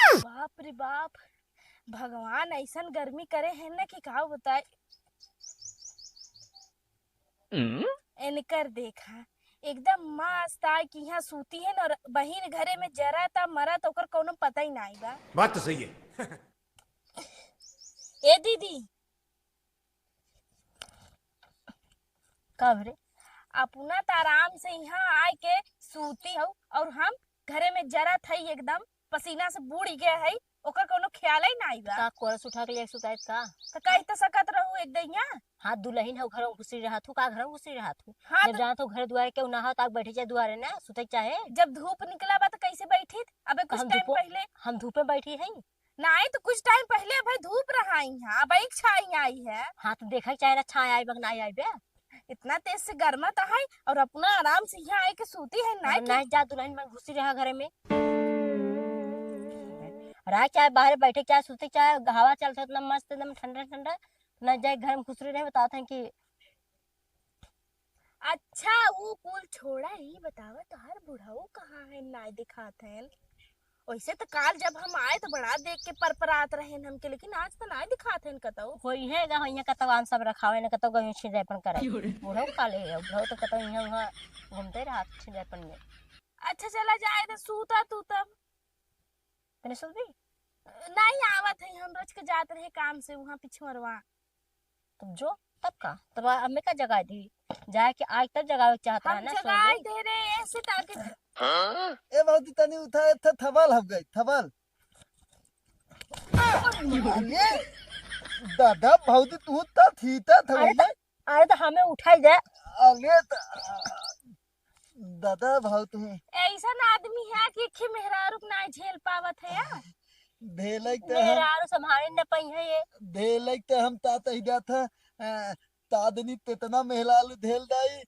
बाप रे बाप, भगवान ऐसन गर्मी करे है ना कि का बताए। इनकर देखा एकदम मस्त आय कि यहाँ सूती है और बहिन घरे में जरा था मरा तो ओकर कोनो पता ही नहीं बा। बात तो सही है। ए दीदी कब रे अपना तो आराम से यहाँ आए के सूती हो और हम घरे में जरा थई एकदम पसीना से बूढ़ गया है, ओकर कोनो ख्याल ही नहीं बा। का कोरस उठा के ले सुताइत का तो कहीं तो सकत रहू एक दैया। हाथ दुलहिन हो घर घुसी रहा थू का घर घुसी रहा थू हाँ जब जाना तो घर दुआरे के उना ताक बैठे जाए दुआरे ना सुते चाहे। जब धूप निकला बा तो कैसे बैठी? अबे कुछ टाइम पहले हम धूपे बैठी है नहीं तो कुछ टाइम पहले भाई धूप रहा यहाँ, अब एक छाई आई है। हाँ तो देखा चाहे ना छाया आई बगना आई बे इतना तेज से गर्मा तो है और अपना आराम से यहाँ आए के सूती है नहीं जा दुल्हन में घुसी रहा घरे में रहा चाहे बाहर बैठे चाहे सूते चाहे हवा चलता इतना मस्त एकदम ठंडा ठंडा न जाए घर में घुस रहे बताते हैं कि अच्छा वो कुल छोड़ा ही बतावा तो हर बुढ़ाऊ कहाँ है नहीं दिखाते हैं। वैसे तो काल जब हम आए तो बड़ा देख के परपरात रहे हमके, लेकिन आज तो नहीं दिखाते हैं कतौ। कोई है गा यहाँ कतवान सब रखावे न कतो गई छिड़ापन करे बुढ़ाऊ काले है बुढ़ाऊ तो कतो यहाँ वहाँ घूमते रहा छिड़ापन में। अच्छा चला जाए तो सूता तू तब तने सुन भी नहीं आवत है, हम रोज के जाते रहे काम से वहाँ पिछुरवा। तुम जो तब का तब हमें का जगह दी जाए कि आज तक जगह चाहता है ना जगह दे रहे ऐसे ताकि ए बहुत तनी उठाए था थबल हो गई थबल। ये दादा बहुत तू ता थीता था अरे तो हमें उठाई जाए अरे दादा बहुत हूँ ऐसा आदमी है कि मेहरारू ना झेल पावत है यार। धेलक मेहरारू संभाले न पई है ये धेलक हम ता ही जाता तादनी तेतना मेहलाल धेल दाई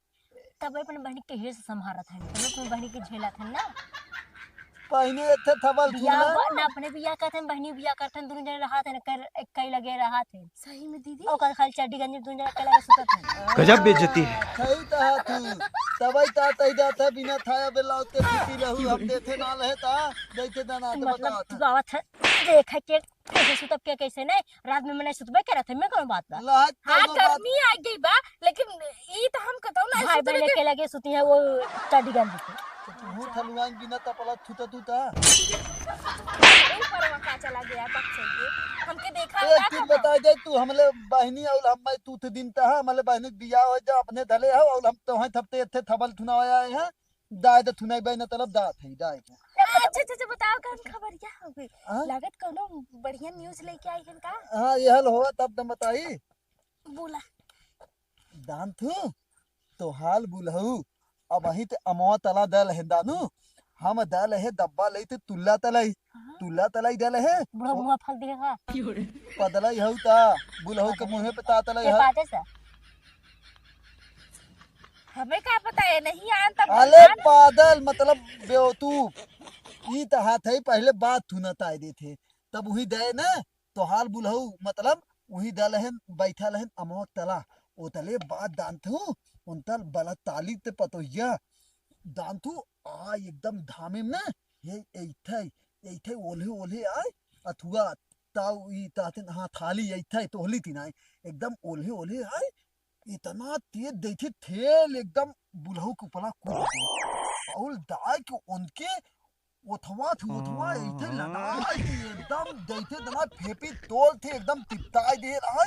तब अपने बहनी के हिर से संभालत है तब अपने बहनी के झेलत है ना पहने अच्छा थबल बिया ना अपने बिया करते हैं बहनी बिया करते हैं दोनों जने रहा थे ना कर एक कई लगे रहा थे सही में दीदी और कल खाली चड्डी गंजी दोनों जने के लगे सुतत है गजब बेइज्जती है। सही ता तू तबई ता तई जाता बिना थाया बेला उते फूटी रहू हम देथे ना लहे ता देखे दाना तो मतलब बता तू आवत है देख के कैसे सुतब के कैसे नहीं रात में मैंने सुतबे करे थे मैं कौन बात बा लाज हाँ गर्मी आ गई बा, लेकिन ई तो हम कतौ ना भाई बहन के लगे सुती है वो चड्डी गंजी के तू थलवान बिना तपला थुता तू ता परवा का चला गया तब से हमके देखा एक दिन बता दे तू हमले बहनी और हम मैं तू दिन ता हमले बहनी बिया हो जा अपने धले हो और हम तो हैं थपते थे थबल थुना आया है दाय द थुनाई बहन तरफ दात है दाय अच्छा बताओ कौन खबर क्या हो गई? लागत कोनो बढ़िया न्यूज़ लेके आई है का? हां ये हल हो तब तुम बताई बोला दान थू तो हाल बुलहू अब वही ते अमवा तला दल है दानू हम दल है डब्बा लेते तुल्ला तलाई दल है बुढ़ा मुंह फल दिखेगा पदलाई हऊ ता बुलहू के मुंह पे ता तलाई ये है बात है सर हमें क्या पता है नहीं आन तब अले पादल मतलब बेवकूफ ई त हाथ है पहले बात थुना ताई दे थे तब वही दे ना तो हाल बुलहू मतलब वही दल है बैठा रहन अमवा तला ओ तले बात दानथू उनतल बला ताली ते पतोया दानथू आ एकदम धामे में ना ये एथे ओले आए अथुआ ताऊ ई ताते हां थाली एथे तोहली तिनाई एकदम ओले आए इतना तेज देखे थेल एकदम बुलहू के ऊपर कूद गए और दाई के उनके ओथवा इथे लड़ाई थी एकदम देखे दना फेपी तोल थे एकदम तिपताई दे रहा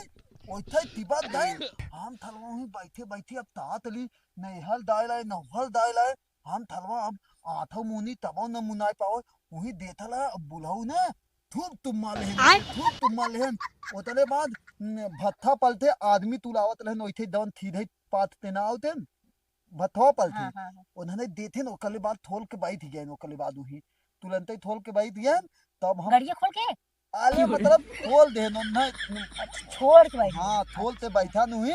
ओथे तिबा दाई हम थलवा ही बैठे अब तातली नहल दाई लाए नहल दाई लाए हम थलवा अब आठो मुनी तबो न मुनाई पाओ वही देथला अब बुलहू ना खूब तुम्मा लेहन ओतले बाद भत्था पलथे आदमी तुलावत रहन ओइथे दवन थीधे पात तेना आवते भत्था पलथे उन्होंने देथे न ओकले बाद थोल के बैठ गए ओकले बाद उही तुलंते थोल के बैठ गए तब हम गड़िया खोल के आले मतलब खोल देन न छोड़ के बैठ हां थोल से बैठा नुही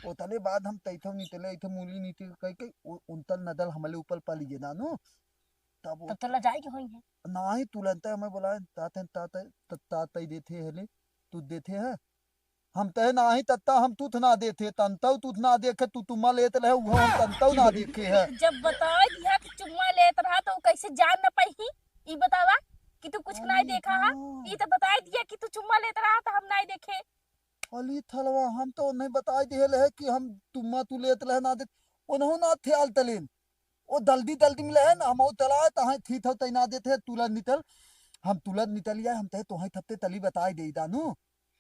ओतले बाद हम तैथो निकले इथे मूली नीति कह के उनतल नदल हमले ऊपर पली गे नानु तब तो लजाई के होई है नहीं तुलंते हमें बोला ताते देथे हले तू देथे है हम तह नहीं तत्ता हम तुथ ना देथे तंतव तुथ ना देखे तू तुमा लेत रहे वो हम तंतव ना देखे है जब बताओ दिया कि चुम्मा लेत रहा तो कैसे जान न पाई ई बतावा कि तू कुछ कुछ नहीं देखा है। ये तो बता दिया कि तू चुम्मा लेता रहा तो हम नहीं देखे। अली थलवा हम तो नहीं बताई दिए है कि हम तुम्मा तू लेत रहे ना दे उन्हों ना थे आल तलेन ओ दल्दी दल्दी में लहन हम ओ तला तहां थी थ तैना देते तुला निकल हम तुलत निकलिया हम तहे तोहे थपते तली बताई दे दानू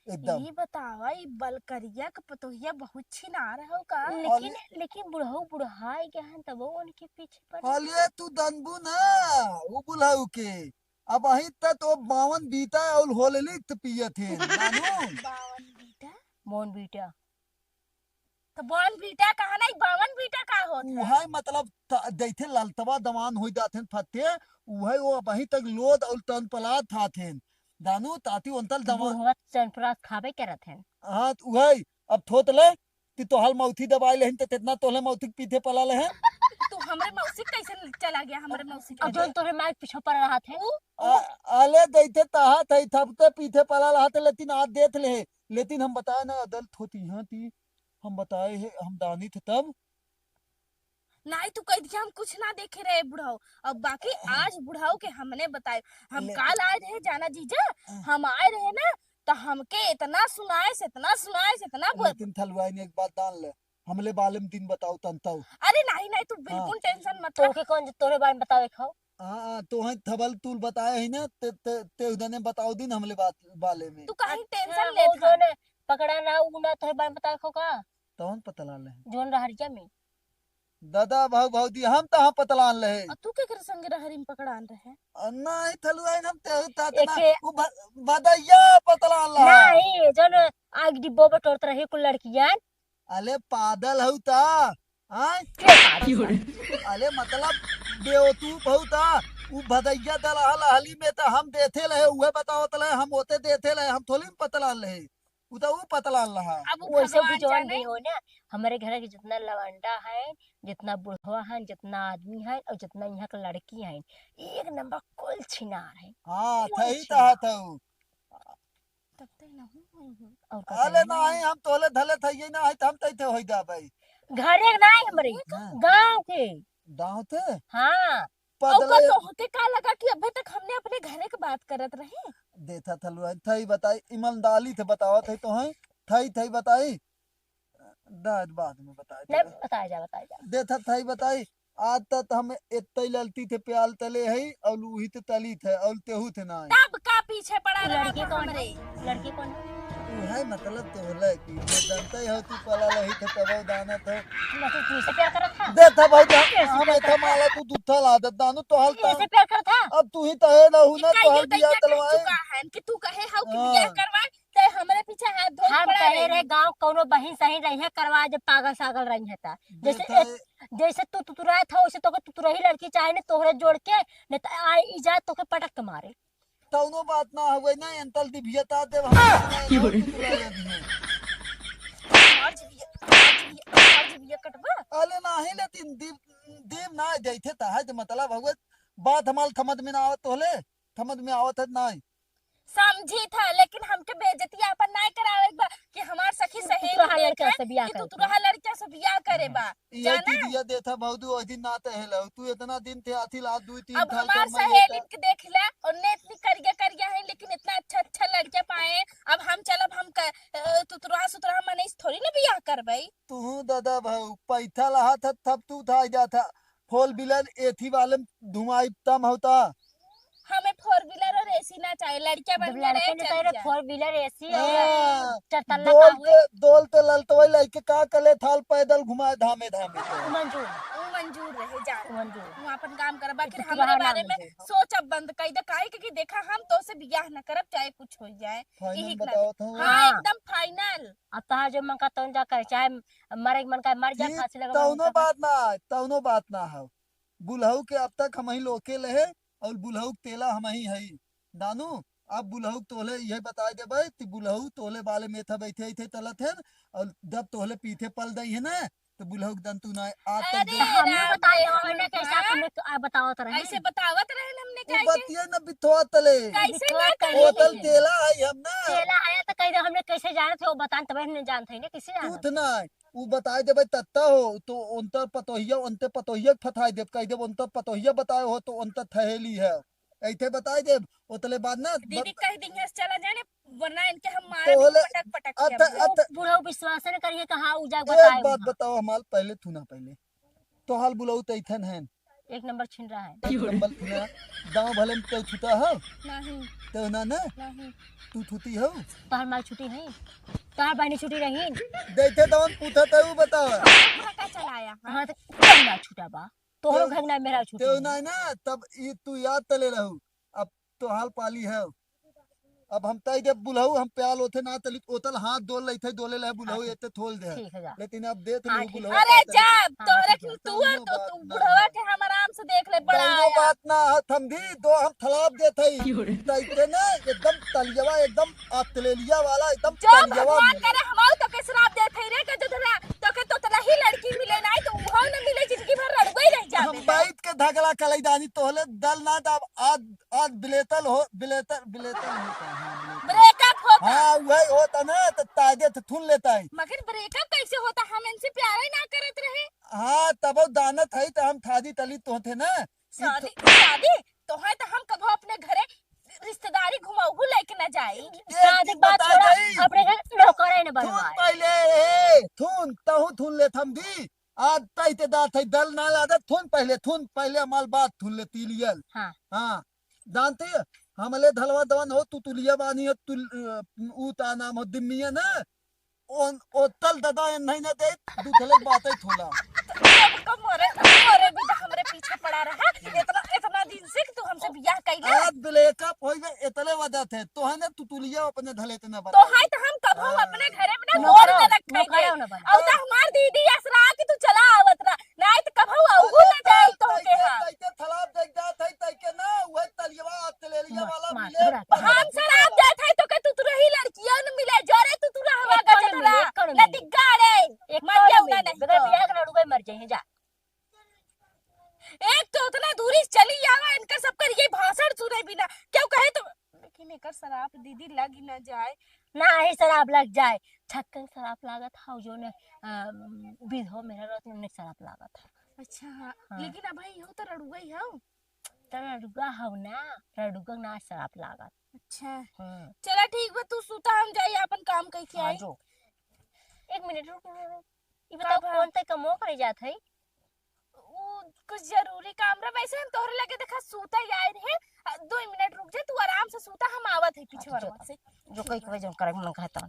एकदम ये बतावा ये बलकरिया का पतोहिया बहुत छिनार है का। लेकिन लेकिन बुढ़ऊ बुढ़ाई के हैं तब वो उनके पीछे पड़े। अले तू दनबू ना वो बुलाऊ के अब अही तक तो 52 बीता और होले त पिए थे नानू बावन बीटा मोन बेटा तो बावन बीटा कहा नहीं, बावन बीटा का होता है। उहाई मतलब दैथे ललतवा दमान होई जाथे फते उहाई वो अभी तक लोद और तन पलाद था थे दानू ताती अंतल दमा बुढ़वा चनपरास खाबे करत हैं। हाँ उहाई अब थोतले ती तोहल मौथी दबाई लेहिन ते तितना तोहले मौथी पीते पला लेहन तू हमरे मौसी कैसे चला गया हमरे मौसी अब जो तोरे माइक पीछे पड़ रहा थे आले दैथे ताहा थई थपते पीते पला रहा थे लेकिन आज देख ले लेकिन हम बताए ना अदल होती हां ती हम बताए है हम दानी थे तब नहीं तू कह दिया हम कुछ ना देखे रहे बुढ़ाओ। अब बाकी आज बुढ़ाओ के हमने बताए हम ले- काल आए रहे जाना जीजा, हम आए रहे ना तो हमके इतना सुनाए से इतना सुनाए से इतना लेकिन थलवाई ने एक बात दान ले हमले बाले में दिन बताओ तंताऊ अरे नहीं नहीं तू बिल्कुल टेंशन मत तो ले। के कौन तोरे बारे में बतावे खाओ। हाँ तो है थबल तूल बताए है ना ते उधने बताओ दिन हमले बात बाले में तू कहीं टेंशन अच्छा, ले वो जो ने पकड़ा ना उ ना तोरे बारे में बतावे खाओ का तौन पतला ले जोन रहरिया में दादा भाव भाव दी हम तहां पतलान ले और तू के कर संग रहरी में पकड़ान रहे। नहीं थलवाई हम ते तातना एके- उ बदैया पतलान ला नहीं जोन आग डिब्बो पे टोरत रही कुल लड़कियां अले पादल हउ ता हां के पागल। अले मतलब बेवकूफ हउ ता उ भदैया दला हली में त हम देथे ले उहे बताओ तले हम होते देथे ले हम थोड़ी पतलान ले उ तो उ पतलान लहा अब वो वैसे भी भगवान जवान जाने नहीं हो ना हमारे घर के जितना लवंडा है जितना बुढ़वा है जितना आदमी है और जितना यहाँ के लड़की है एक नंबर कुल छिनार है हां कोई थई छिनार। ता थऊ तब तक ना हूँ। और का अले करें? नहीं हम तोले धले थई ना है त हम तई थे होई दा भाई घरे के नहीं हमारे हाँ। गांव के दाव थे हाँ और पतला तो होके का लगा कि अभी तक हमने अपने घरे की बात करत रहे। देथा थलुआ थई बताई ईमानदारी थे बतावा थे तो है थई थई बताई दाद बाद में बताई नहीं बताया जा देथा थई बताई आज तक हम इतई ललती थे प्याल तले है और उही ते तली थे और तेहू थे ना तब का पीछे पड़ा रहा लड़की था कौन हमरे। है लड़की कौन है उहे मतलब तो होला कि जो जानते हो तू पला रही थे तब दाना थे मतलब तुझसे प्यार करत था देथा भाई हम ऐसा माला तू दूथा ला दे दानु तो हाल ऐसे प्यार करत था अब तू ही तहे ना हूं ना तो कहिए हाल बिया दैया कह तलवाए चुका है कि तू कहे हाउ कि हाँ। बियाह करवाए ते हमरे पीछे हाथ धो हम पड़ा कहे रहे। रहे गांव कोनो बहिन सही रही है करवा जब पागल सागल रही है ता जैसे देथा जैसे तू तुतुराया था वैसे तो तुतुरही लड़की चाहे ने तोहरे जोड़ के नहीं तो आई इजात तोके पटक के मारे तौनो बात ना हुए ना अंतल दिव्यता देव हम और जीविया कटवा अले नाही लेकिन दीव ना जैथे ता है मतलब हुए बात हमाल थमद में ना आवत होले थमद में आवत है नहीं समझी था लेकिन हमके बेइज्जती अपन नहीं करावे बा कि हमार सखी सहेली तुतुरहा देखा लड़का से बियाह कि कर तू तुरहा लड़का से बियाह करे बा। ये जाना दीदिया देथा बहुदू ओइ दिन ना तहेला तू इतना दिन थे आथी ला दुई तीन अब साल हमार के मैं सहेली के देख ला उन्ने इतनी करिया है लेकिन इतना अच्छा अच्छा लड़के पाए। अब हम चलब हम तुतुरहा सुतुरहा मनीष थोड़ी ना बियाह करबई। तू दादा भाऊ पैथा लहा था तब तू था जा था फोल बिलन एथी वाले धुमाई तम होता हमें फोर व्हीलर और एसी ना चाहिए, लड़कियां जब बढ़िया लड़के रहे ने चल तेरे जाए। 4 व्हीलर एसी और हाँ, चरतल्ला का हुए दोलते ललतवई लइके का कले थाल पैदल घुमाए धामे धामे तो मंजूर वो मंजूर रहे जा मंजूर वो अपन काम कर बाकी तुतुरहा हमारे नाम बारे में मंजूर हो। सोच अब बंद कर दे काहे कि देखा हम तो से बियाह न करब चाहे कुछ हो जाए। फाइनल यही ना बताओ था हाँ हाँ। एकदम फाइनल। अब तहां जो मन का तौन जा कर चाहे मरे के मन का मर जा जी, फांसी लगा तौनो बात ना हो बुलहु के अब तक हम ही लोके लहे और बुलहु के तेला हम ही है दानू अब बुलहु तोले यही बता देबे कि बुलहु तोले वाले में था बैठे थे तलत है और जब तोले पीछे पल दई है ना तो बुलहु के दंतु ना आज तक अरे जो हमने राम बताया रे, हमने कैसा हाँ? तुमने बतावत रहे ऐसे बतावत रहे हमने उ क्या बतिया न बिथवा तले कैसे बिथवा ना तले। कहे होटल तेला है हम ना तेला आया तो कह दे हमने कैसे जाने थे वो बतान तब हमने जानते हैं ना किसी जाना तूथ ना उ बताए देबे तत्ता हो तो उनतर पतोहिया उनते पतोहिया फथाई देब कह देब उनतर पतोहिया बताए हो तो उनतर थहेली है ऐथे बताई दे ओतले बाद ना दीदी कह दी है चला जाने वरना इनके हम मारे तो होले पटक पटक अत के अब। अत बुढ़ऊ विश्वास न करिए कहाँ उजा एक बताए बात वहाँ। बताओ हमाल पहले तू ना पहले तो हाल बुलाऊ तैथन है एक नंबर छिन रहा है। एक नंबर थुना दांव भले में तो छुटा हो नहीं तो ना ना नहीं तू थुती हो तोहर माल छुट्टी है, तोहर बहनी छुट्टी रही। देखे दवन पूछा तो बताओ पूरा का चलाया हाँ? हाँ तो कोई ना छुटा बा, तोहरो घर ना मेरा छुट्टी तो है। ना ना तब ई तू याद तले रहू अब तो हाल पाली है अब हम तई जब बुलाऊ हम प्याल ओथे ना तली ओतल हाथ डोल लई थे डोले ले बुलाऊ हाँ, एते थोल दे ठीक है जा। लेकिन अब देख हाँ, लू ठीक बुलाऊ है। अरे जा हाँ, तोरे ठीक है। तू और कौनो तू बात ना बुढ़वा है। के हम आराम से देख ले बड़ा कौनो आया बात ना है थमधी दो हम थलाप दे थई तईते ना एकदम तलियवा एकदम आतलेलिया वाला एकदम जो तलियवा भगवान करे हम तो के श्राप दे थे रे के जो तो के तो तला ही लड़की मिले ना तो वो न मिले जिंदगी भर रड़गई रह जाबे हम बैठ के धगला कलैदानी तोहले दल ना दब आज आज बिलेतल हो बिलेतर बिलेतर होता है हाँ, बिलेतर। ब्रेकअप होता हाँ वही होता ना तो ताजे तो थुन लेता है मगर ब्रेकअप कैसे होता हम इनसे प्यार ही ना करत रहे हाँ तब दानत है तो हम थादी तली तो थे ना शादी शादी तो है तो हम कभो अपने घरे रिश्तेदारी घुमाऊ लेके न जाई शादी के बाद बता छोड़ा गई। अपने घर नौकर है न थून बनवाए। पहले ए थून तहु थून ले थम दी आज तैते दात है दल ना लादा थून पहले माल बात थून ले तिलियल हाँ हाँ जानते है हमले धलवा दवन हो तू तुलिया बानी है तू ऊ ता नाम हो दिम्मिया ना ओ तल ददा नहीं ना दे दूसरे बात है थूला कब मोरे भी तो हमरे पीछे पड़ा रहा इतना इतना दिन से कि तू हमसे बियाह कैले आज ब्रेकअप होइबे इतले वजह थे तो है ना तू तुलिया अपने धले ते ना तो बता है तो हम कभो हाँ। अपने घरे में ना मोर नौकरों न रखे नौकरों न बना। और तो हमार दीदी असरा कि तू चला आवत रहा नहीं तो कभो औहु न जाई तो के हां तैते थलाप देख जात है तैके ना वही तलियवा आतलेलिया वाला मार, मिले थोड़ा हम शराब जात है तो के तू रही लड़कियों न मिले जोरे तू रहवा एक कौन गजरा मिले, एक कौन न मिले। दिग्गा रे एक मर जाऊ ना बगैर नहीं बियाह के लड़ुए मर जाए जा। एक तो उतना दूरी चली आवा इनका सब कर ये भाषण सुने बिना क्यों कहे तो लेकिन एकर शराब दीदी लग ही न जाए ना ही शराब लग जाए, छक्कन शराब लागत हाउ जो ने विधो मेरा रहत ने शराब लागत है। अच्छा हाँ। हाँ। लेकिन अब भाई हो तो रड़ुआ ही हो त रडुगा हाउ ना रडुगा ना शराब लागत। अच्छा हम्म चला ठीक बा तू सुता हम जाई अपन काम कई के हाँ आई जो एक मिनट रुक ई का बताओ बा? कौन तक कमो करे जात है। वो कुछ जरूरी काम रहा वैसे हम तोहरे लगे देखा सूता ही आए रहे 2 मिनट रुक जा तू आराम से सूता हम आवत है पीछे अच्छा, वरवा से जो कई कहे जो करे मन कहता